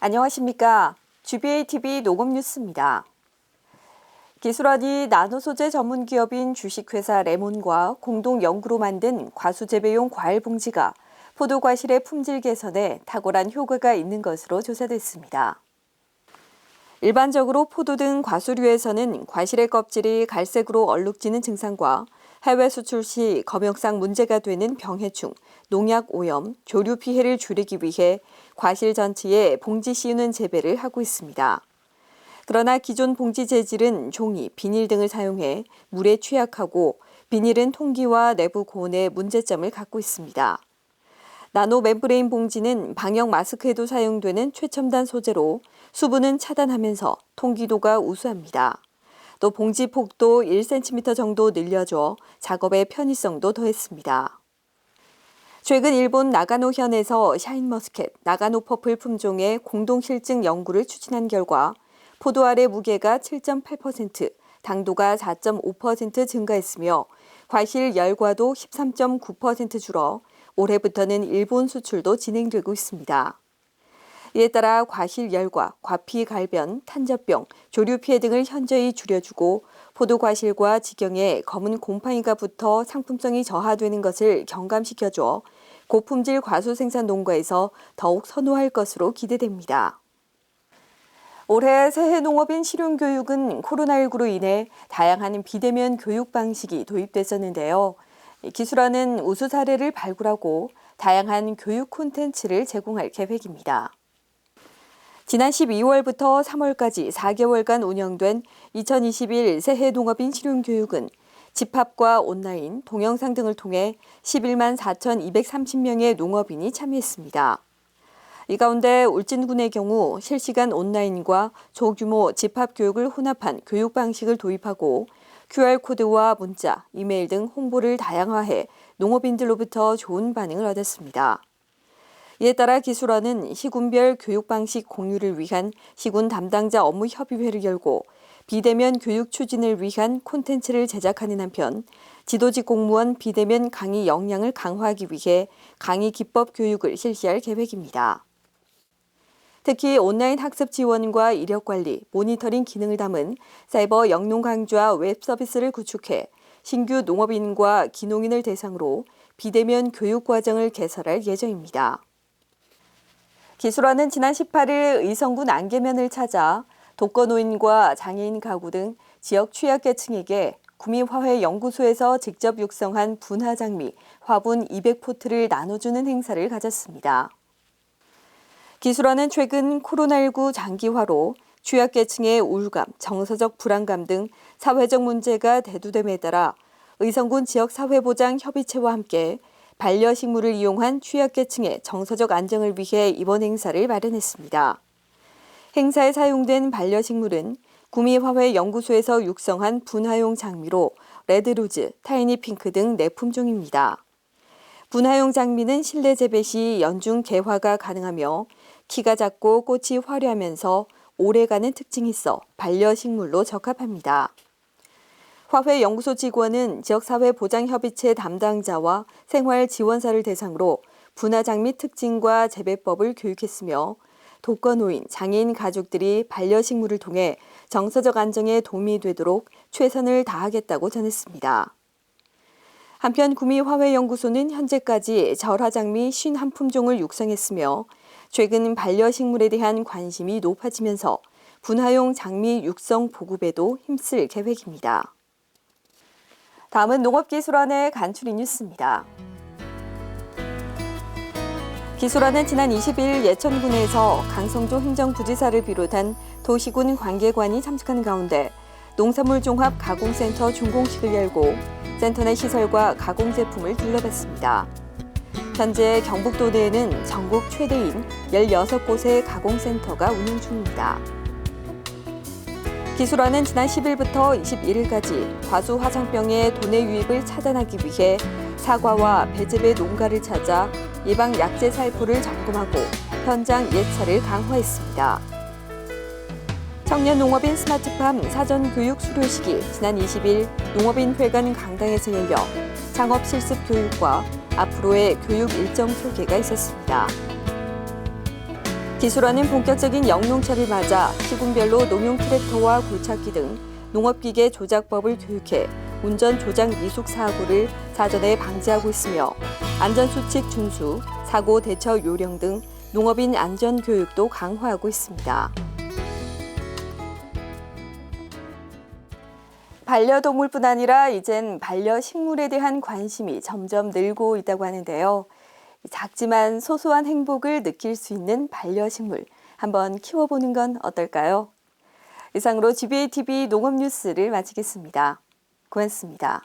안녕하십니까. GBA-TV 농업뉴스입니다. 기술원이 나노소재 전문기업인 주식회사 레몬과 공동 연구로 만든 과수재배용 과일 봉지가 포도과실의 품질 개선에 탁월한 효과가 있는 것으로 조사됐습니다. 일반적으로 포도 등 과수류에서는 과실의 껍질이 갈색으로 얼룩지는 증상과 해외 수출 시 검역상 문제가 되는 병해충, 농약 오염, 조류 피해를 줄이기 위해 과실 전체에 봉지 씌우는 재배를 하고 있습니다. 그러나 기존 봉지 재질은 종이, 비닐 등을 사용해 물에 취약하고 비닐은 통기와 내부 고온에 문제점을 갖고 있습니다. 나노 멤브레인 봉지는 방역 마스크에도 사용되는 최첨단 소재로 수분은 차단하면서 통기도가 우수합니다. 또 봉지 폭도 1cm 정도 늘려줘 작업의 편의성도 더했습니다. 최근 일본 나가노현에서 샤인머스켓, 나가노 퍼플 품종의 공동 실증 연구를 추진한 결과 포도알의 무게가 7.8%, 당도가 4.5% 증가했으며 과실 열과도 13.9% 줄어 올해부터는 일본 수출도 진행되고 있습니다. 이에 따라 과실 열과, 과피 갈변, 탄저병, 조류 피해 등을 현저히 줄여주고 포도 과실과 지경에 검은 곰팡이가 붙어 상품성이 저하되는 것을 경감시켜줘 고품질 과수 생산 농가에서 더욱 선호할 것으로 기대됩니다. 올해 새해 농업인 실용교육은 코로나19로 인해 다양한 비대면 교육 방식이 도입됐었는데요. 기술원은 우수 사례를 발굴하고 다양한 교육 콘텐츠를 제공할 계획입니다. 지난 12월부터 3월까지 4개월간 운영된 2021 새해 농업인 실용교육은 집합과 온라인, 동영상 등을 통해 11만 4,230명의 농업인이 참여했습니다. 이 가운데 울진군의 경우 실시간 온라인과 소규모 집합교육을 혼합한 교육 방식을 도입하고 QR코드와 문자, 이메일 등 홍보를 다양화해 농업인들로부터 좋은 반응을 얻었습니다. 이에 따라 기술원은 시군별 교육 방식 공유를 위한 시군 담당자 업무 협의회를 열고 비대면 교육 추진을 위한 콘텐츠를 제작하는 한편 지도직 공무원 비대면 강의 역량을 강화하기 위해 강의 기법 교육을 실시할 계획입니다. 특히 온라인 학습 지원과 이력 관리, 모니터링 기능을 담은 사이버 영농 강좌 웹 서비스를 구축해 신규 농업인과 기농인을 대상으로 비대면 교육 과정을 개설할 예정입니다. 기술원은 지난 18일 의성군 안개면을 찾아 독거노인과 장애인 가구 등 지역 취약계층에게 구미화훼연구소에서 직접 육성한 분화장미 화분 200포트를 나눠주는 행사를 가졌습니다. 기술원은 최근 코로나19 장기화로 취약계층의 우울감, 정서적 불안감 등 사회적 문제가 대두됨에 따라 의성군 지역사회보장협의체와 함께 반려식물을 이용한 취약계층의 정서적 안정을 위해 이번 행사를 마련했습니다. 행사에 사용된 반려식물은 구미화훼연구소에서 육성한 분화용 장미로 레드로즈, 타이니핑크 등 4품종입니다. 분화용 장미는 실내 재배 시 연중 개화가 가능하며 키가 작고 꽃이 화려하면서 오래가는 특징이 있어 반려식물로 적합합니다. 화훼연구소 직원은 지역사회보장협의체 담당자와 생활지원사를 대상으로 분화장미 특징과 재배법을 교육했으며 독거노인, 장애인 가족들이 반려식물을 통해 정서적 안정에 도움이 되도록 최선을 다하겠다고 전했습니다. 한편 구미화훼연구소는 현재까지 절화장미 51품종을 육성했으며 최근 반려식물에 대한 관심이 높아지면서 분화용 장미 육성 보급에도 힘쓸 계획입니다. 다음은 농업기술원의 간추린 뉴스입니다. 기술원은 지난 20일 예천군에서 강성조 행정부지사를 비롯한 도시군 관계관이 참석하는 가운데 농산물 종합 가공센터 준공식을 열고 센터 내 시설과 가공 제품을 둘러봤습니다. 현재 경북도 내에는 전국 최대인 16곳의 가공센터가 운영 중입니다. 기술원은 지난 10일부터 21일까지 과수 화상병의 도내 유입을 차단하기 위해 사과와 배즙의 농가를 찾아 예방 약재 살포를 점검하고 현장 예찰을 강화했습니다. 청년 농업인 스마트팜 사전 교육 수료식이 지난 20일 농업인회관 강당에서 열려 창업 실습 교육과 앞으로의 교육 일정 소개가 있었습니다. 기술화는 본격적인 영농철을 맞아 시군별로 농용 트랙터와 굴착기 등 농업기계 조작법을 교육해 운전 조작 미숙 사고를 사전에 방지하고 있으며 안전수칙 준수, 사고 대처 요령 등 농업인 안전 교육도 강화하고 있습니다. 반려동물뿐 아니라 이젠 반려식물에 대한 관심이 점점 늘고 있다고 하는데요. 작지만 소소한 행복을 느낄 수 있는 반려식물, 한번 키워보는 건 어떨까요? 이상으로 GBA TV 농업뉴스를 마치겠습니다. 고맙습니다.